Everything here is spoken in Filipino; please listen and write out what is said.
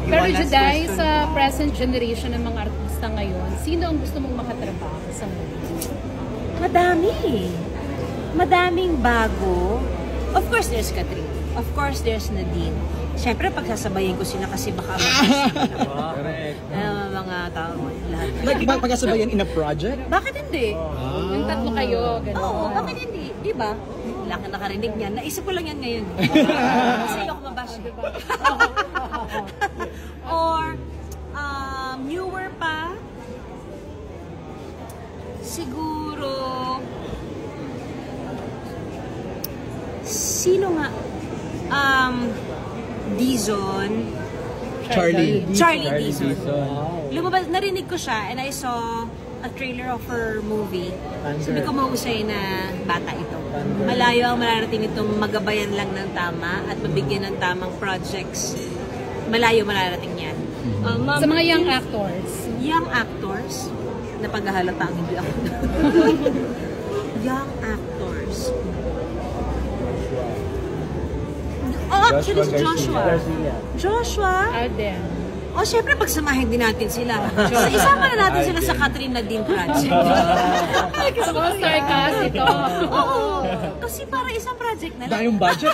Pero Juday, sa present generation ng mga artista ngayon, sino ang gusto mong makatrabaho sa movie? Madami. Madaming bago. Of course, there's Catherine. Of course, there's Nadine. Siyempre, pagsasabayin ko sila kasi baka mga tao, lahat. Pagkasabayan in a project? Bakit hindi? Yung tatlo kayo, gano'n. Oo, bakit hindi? Di ba? Wala ka nakarinig niyan. Naisip ko lang yan ngayon. Kasi ayoko mabash. Or, newer pa, siguro, sino nga? Dizon. Charlie Dizon. Lumabas, narinig ko siya and I saw a trailer of her movie. Sabi ko mahusay na bata ito. Malayo ang mararating itong magabayan lang ng tama at mabigyan ng tamang projects. Malayo mararating yan. Sa mga young actors. Young actors, napaghahalata ang hindi ako. Young actors. Oh, actually si Joshua. Alden. O, syempre, pagsamahin din natin sila. So, isama na natin sila sa Catherine Nadine project. Sa mga star cast ito. Oo. Kasi para isang project na lang. Dahil yung budget,